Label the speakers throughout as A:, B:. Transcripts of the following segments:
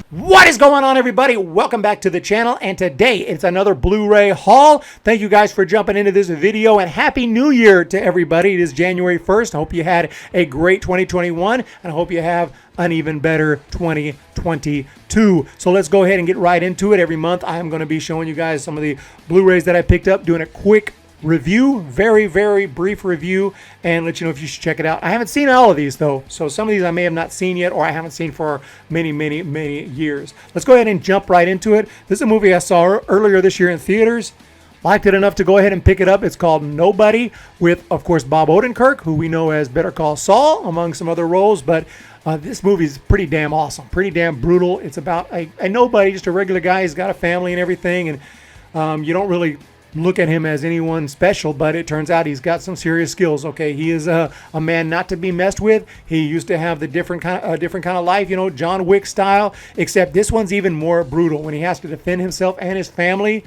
A: What is going on, everybody? Welcome back to the channel, and today it's another Blu-ray haul. Thank you guys for jumping into this video, and Happy New Year to everybody. It is January 1st. I hope you had a great 2021, and I hope you have an even better 2022. So let's go ahead and get right into it. Every month I am going to be showing you guys some of the Blu-rays that I picked up, doing a quick review, very brief review, and let you know if you should check it out. I haven't seen all of these though, so some of these I may have not seen yet, or I haven't seen for many years. Let's go ahead and jump right into it. This is a movie I saw earlier this year in theaters. Liked it enough to go ahead and pick it up. It's called Nobody, with of course Bob Odenkirk, who we know as Better Call Saul, among some other roles. But this movie is pretty damn awesome, pretty damn brutal. It's about a nobody, just a regular guy. He's got a family and everything, and you don't really look at him as anyone special, but it turns out he's got some serious skills. Okay, he is a man not to be messed with. He used to have the different kind of life, you know, John Wick style, except this one's even more brutal when he has to defend himself and his family.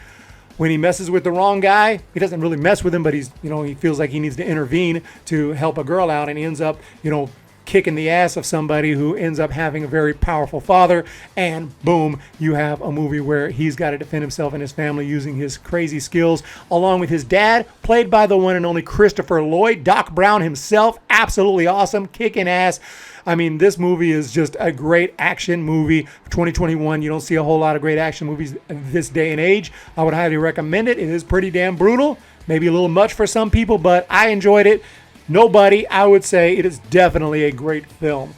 A: When he messes with the wrong guy, he doesn't really mess with him, but he's, you know, he feels like he needs to intervene to help a girl out, and he ends up, you know, kicking the ass of somebody who ends up having a very powerful father, and boom, you have a movie where he's got to defend himself and his family using his crazy skills, along with his dad, played by the one and only Christopher Lloyd, Doc Brown himself. Absolutely awesome, kicking ass. I mean, this movie is just a great action movie. 2021, you don't see a whole lot of great action movies this day and age. I would highly recommend it. It is pretty damn brutal, maybe a little much for some people, but I enjoyed it. Nobody, I would say it is definitely a great film.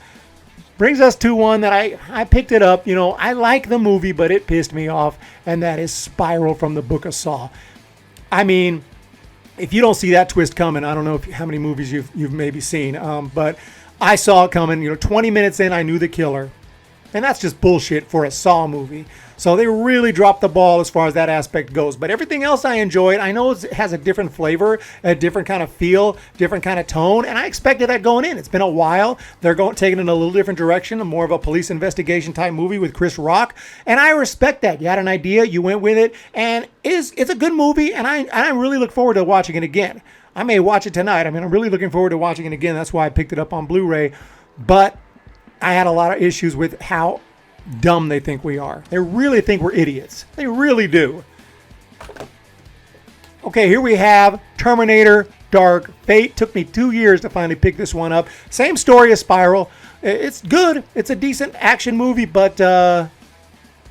A: Brings us to one that I picked it up. You know, I like the movie, but it pissed me off, and that is Spiral from the Book of Saw. I mean, if you don't see that twist coming, I don't know how many movies you've maybe seen, but I saw it coming. You know, 20 minutes in, I knew the killer. And that's just bullshit for a Saw movie. So they really dropped the ball as far as that aspect goes. But everything else I enjoyed. I know it has a different flavor, a different kind of feel, different kind of tone. And I expected that going in. It's been a while. They're taking it in a little different direction, more of a police investigation type movie with Chris Rock. And I respect that. You had an idea, you went with it. And it's a good movie. And I really look forward to watching it again. I may watch it tonight. I mean, I'm really looking forward to watching it again. That's why I picked it up on Blu-ray. But I had a lot of issues with how dumb they think we are. They really think we're idiots. They really do. Okay, here we have Terminator Dark Fate. Took me 2 years to finally pick this one up. Same story as Spiral. It's good. It's a decent action movie, but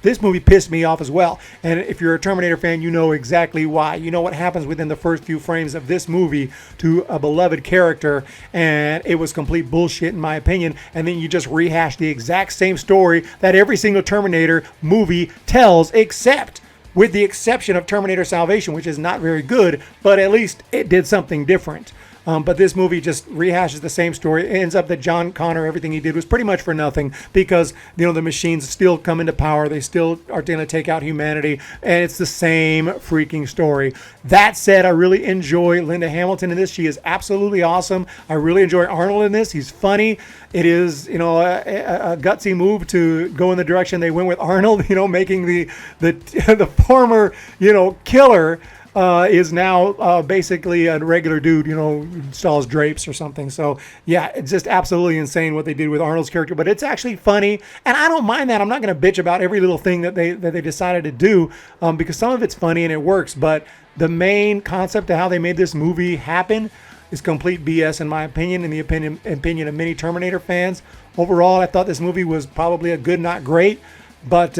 A: this movie pissed me off as well. And if you're a Terminator fan, you know exactly why. You know what happens within the first few frames of this movie to a beloved character, and it was complete bullshit in my opinion. And then you just rehash the exact same story that every single Terminator movie tells, except with the exception of Terminator Salvation, which is not very good, but at least it did something different. But this movie just rehashes the same story. It ends up that John Connor, everything he did was pretty much for nothing, because, you know, the machines still come into power. They still are going to take out humanity, and it's the same freaking story. That said, I really enjoy Linda Hamilton in this. She is absolutely awesome. I really enjoy Arnold in this. He's funny. It is, you know, a gutsy move to go in the direction they went with Arnold, you know, making the former, you know, killer is now basically a regular dude, you know, installs drapes or something. So yeah, it's just absolutely insane what they did with Arnold's character, but it's actually funny, and I don't mind that. I'm not going to bitch about every little thing that they decided to do, because some of it's funny and it works, but the main concept of how they made this movie happen is complete BS in my opinion, in the opinion of many Terminator fans. Overall, I thought this movie was probably a good, not great, but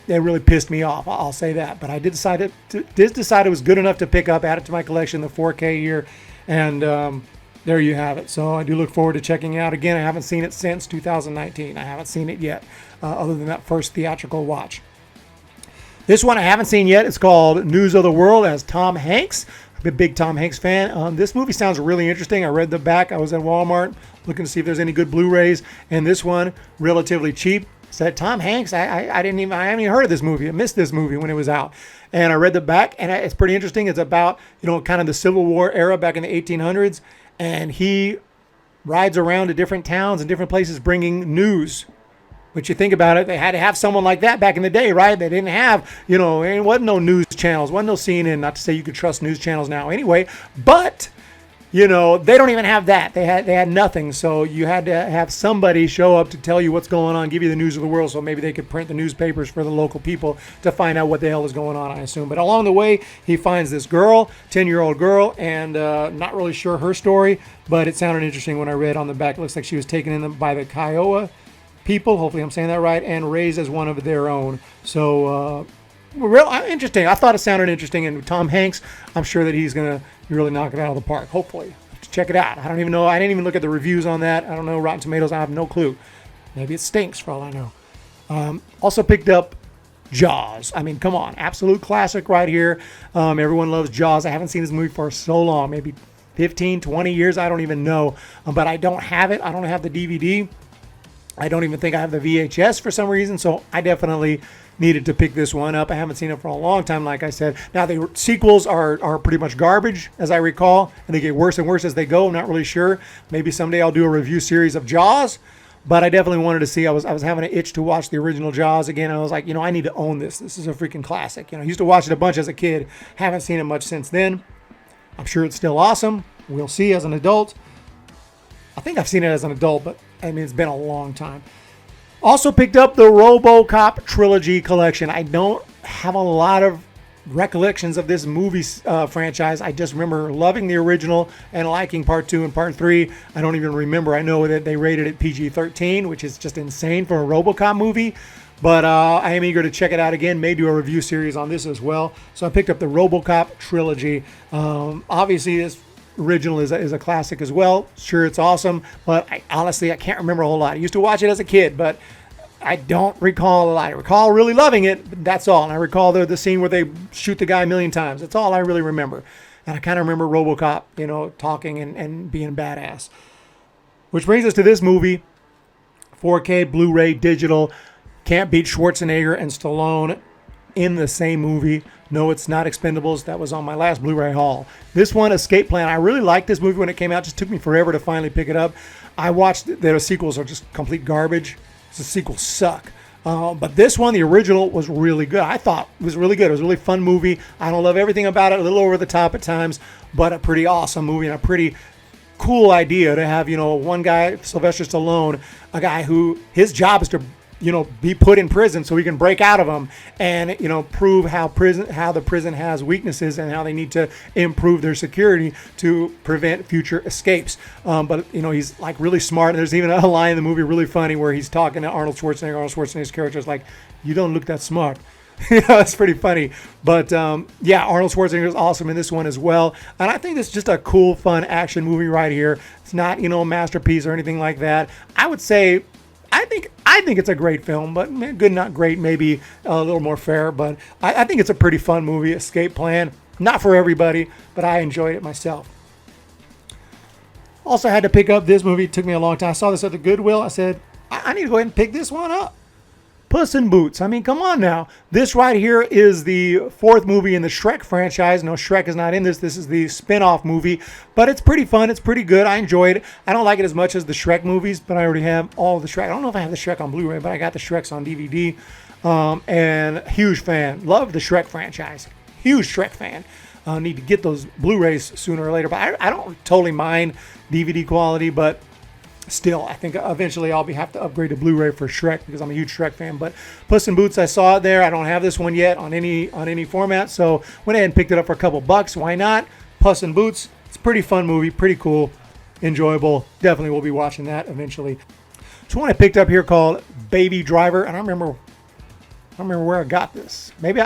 A: it really pissed me off. I'll say that. But I did decide it was good enough to pick up, add it to my collection, the 4K here, and there you have it. So I do look forward to checking it out again. I haven't seen it since 2019. I haven't seen it yet, other than that first theatrical watch. This one I haven't seen yet. It's called News of the World, as Tom Hanks. I'm a big Tom Hanks fan. This movie sounds really interesting. I read the back. I was at Walmart looking to see if there's any good Blu-rays, and this one, relatively cheap. Said Tom Hanks. I haven't even heard of this movie. I missed this movie when it was out, and I read the back, and it's pretty interesting. It's about, you know, kind of the Civil War era back in the 1800s, and he rides around to different towns and different places bringing news. But you think about it, they had to have someone like that back in the day, right? They didn't have, you know, there wasn't no news channels, wasn't no CNN. Not to say you could trust news channels now, anyway, but you know, they don't even have that. They had nothing. So you had to have somebody show up to tell you what's going on, give you the news of the world, so maybe they could print the newspapers for the local people to find out what the hell is going on, I assume. But along the way, he finds this girl, 10-year-old girl, and not really sure her story, but it sounded interesting when I read on the back. It looks like she was taken in by the Kiowa people, hopefully I'm saying that right, and raised as one of their own. So real interesting. I thought it sounded interesting, and Tom Hanks, I'm sure that he's going to really knock it out of the park, hopefully. Check it out. I don't even know. I didn't even look at the reviews on that. I don't know. Rotten Tomatoes, I have no clue. Maybe it stinks for all I know. Also picked up JAWS. I mean, come on. Absolute classic right here. Everyone loves JAWS. I haven't seen this movie for so long, maybe 15, 20 years. I don't even know. But I don't have it. I don't have the DVD. I don't even think I have the VHS for some reason. So I definitely needed to pick this one up. I haven't seen it for a long time, like I said. Now, the sequels are pretty much garbage, as I recall, and they get worse and worse as they go. I'm not really sure. Maybe someday I'll do a review series of JAWS, but I definitely wanted to see. I was having an itch to watch the original JAWS again. I was like, you know, I need to own this. This is a freaking classic. You know, I used to watch it a bunch as a kid. Haven't seen it much since then. I'm sure it's still awesome. We'll see as an adult. I think I've seen it as an adult, but I mean, it's been a long time. Also picked up the ROBOCOP Trilogy collection. I don't have a lot of recollections of this movie franchise. I just remember loving the original and liking part 2 and part 3. I don't even remember. I know that they rated it PG-13, which is just insane for a ROBOCOP movie. But I am eager to check it out again. May do a review series on this as well. So I picked up the ROBOCOP Trilogy. Obviously, this original is a classic as well. Sure, it's awesome, but honestly, I can't remember a whole lot. I used to watch it as a kid, but I don't recall a lot. I recall really loving it, but that's all. And I recall the scene where they shoot the guy a million times. That's all I really remember. And I kind of remember RoboCop, you know, talking and being badass. Which brings us to this movie, 4K, Blu-ray, digital. Can't beat Schwarzenegger and Stallone in the same movie. No, it's not Expendables. That was on my last Blu-ray haul. This one, Escape Plan. I really liked this movie when it came out. It just took me forever to finally pick it up. I watched the sequels are just complete garbage. The sequels suck. But this one, the original, was really good. I thought it was really good. It was a really fun movie. I don't love everything about it. A little over the top at times, but a pretty awesome movie and a pretty cool idea to have, you know, one guy, Sylvester Stallone, a guy who his job is to, you know, be put in prison so he can break out of them and, you know, prove how the prison has weaknesses and how they need to improve their security to prevent future escapes. But, you know, he's like really smart. There's even a line in the movie really funny where he's talking to Arnold Schwarzenegger. Arnold Schwarzenegger's character is like, "You don't look that smart." You know, it's pretty funny. But yeah, Arnold Schwarzenegger is awesome in this one as well. And I think it's just a cool, fun action movie right here. It's not, you know, a masterpiece or anything like that. I would say, I think it's a great film, but good, not great, maybe a little more fair. But I think it's a pretty fun movie, Escape Plan. Not for everybody, but I enjoyed it myself. Also had to pick up this movie. It took me a long time. I saw this at the Goodwill. I said, I need to go ahead and pick this one up. Puss in Boots. I mean, come on now. This right here is the 4th movie in the Shrek franchise. No, Shrek is not in this. This is the spin-off movie. But it's pretty fun. It's pretty good. I enjoyed it. I don't like it as much as the Shrek movies, but I already have all the Shrek. I don't know if I have the Shrek on Blu-ray, but I got the Shreks on DVD. And huge fan. Love the Shrek franchise. Huge Shrek fan. Need to get those Blu-rays sooner or later. But I don't totally mind DVD quality, but still, I think eventually I'll have to upgrade to Blu-ray for Shrek because I'm a huge Shrek fan. But Puss in Boots, I saw it there. I don't have this one yet on any format, so went ahead and picked it up for a couple bucks. Why not? Puss in Boots. It's a pretty fun movie, pretty cool, enjoyable. Definitely will be watching that eventually. So one I picked up here called Baby Driver. I don't remember where I got this. Maybe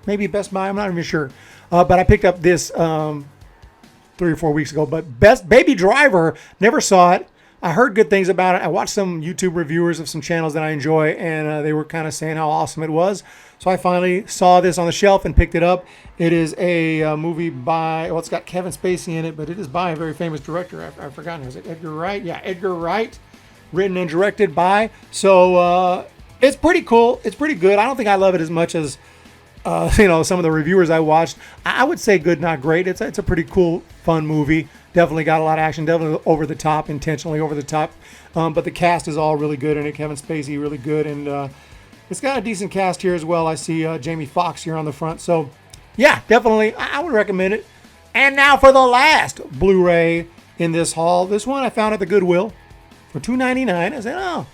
A: maybe Best Buy. I'm not even sure. But I picked up this 3 or 4 weeks ago. But Baby Driver, never saw it. I heard good things about it. I watched some YouTube reviewers of some channels that I enjoy, and they were kind of saying how awesome it was. So I finally saw this on the shelf and picked it up. It is a movie by, well, it's got Kevin Spacey in it, but it is by a very famous director. I've forgotten. Is it Edgar Wright? Yeah, Edgar Wright. Written and directed by. So it's pretty cool. It's pretty good. I don't think I love it as much as you know, some of the reviewers I watched. I would say good, not great. It's a pretty cool, fun movie. Definitely got a lot of action. Definitely over the top, intentionally over the top. But the cast is all really good in it. Kevin Spacey, really good. And it's got a decent cast here as well. I see Jamie Foxx here on the front. So, yeah, definitely. I would recommend it. And now for the last Blu-ray in this haul. This one I found at the Goodwill for $2.99. I said, oh,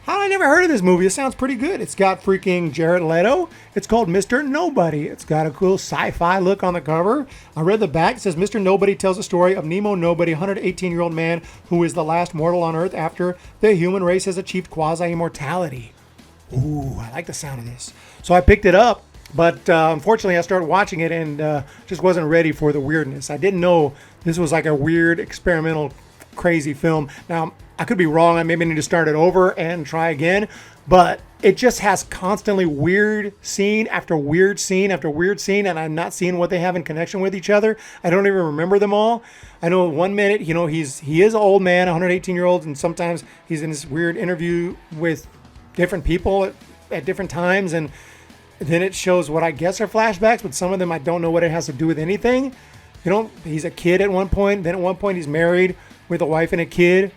A: how did I never heard of this movie? It sounds pretty good. It's got freaking Jared Leto. It's called Mr. Nobody. It's got a cool sci-fi look on the cover. I read the back. It says Mr. Nobody tells the story of Nemo Nobody, a 118-year-old man who is the last mortal on Earth after the human race has achieved quasi-immortality. Ooh, I like the sound of this. So I picked it up, but unfortunately I started watching it and just wasn't ready for the weirdness. I didn't know this was like a weird, experimental, crazy film. Now, I could be wrong. I maybe need to start it over and try again, but it just has constantly weird scene after weird scene after weird scene, and I'm not seeing what they have in connection with each other. I don't even remember them all. I know 1 minute, you know, he is an old man, 118-year-old, and sometimes he's in this weird interview with different people at different times, and then it shows what I guess are flashbacks, but some of them I don't know what it has to do with anything. You know, he's a kid at one point, then at one point he's married with a wife and a kid.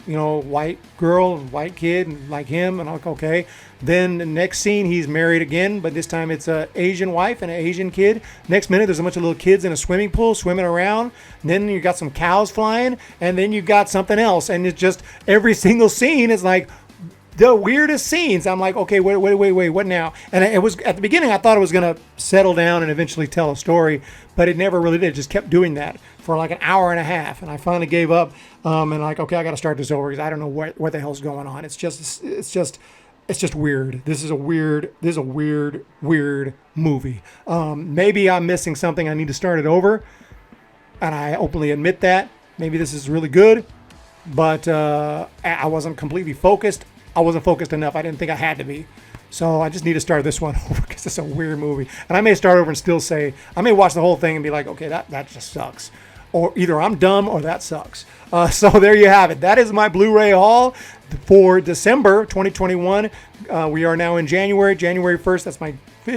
A: You know, white girl and white kid and like him, and I'm like, okay. Then the next scene, he's married again, but this time it's an Asian wife and an Asian kid. Next minute, there's a bunch of little kids in a swimming pool swimming around. And then you got some cows flying, and then you got something else. And it's just every single scene is like the weirdest scenes. I'm like, okay, wait, what now? And it was at the beginning, I thought it was gonna settle down and eventually tell a story, but it never really did. It just kept doing that for like an hour and a half, and I finally gave up. And like, okay, I got to start this over because I don't know what the hell's going on. It's just weird. This is a weird movie. Maybe I'm missing something. I need to start it over, and I openly admit that. Maybe this is really good, but I wasn't completely focused. I wasn't focused enough. I didn't think I had to be. So I just need to start this one over because it's a weird movie. And I may start over and still say, I may watch the whole thing and be like, okay, that just sucks. Or either I'm dumb or that sucks. So there you have it. That is my Blu-ray haul for December 2021. We are now in January 1st. That's my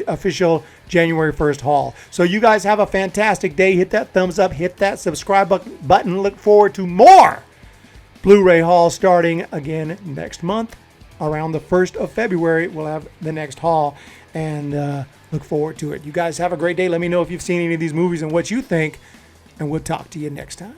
A: official January 1st haul. So you guys have a fantastic day. Hit that thumbs up. Hit that subscribe button. Look forward to more Blu-ray hauls starting again next month. Around the 1st of February, we'll have the next haul, and look forward to it. You guys have a great day. Let me know if you've seen any of these movies and what you think, and we'll talk to you next time.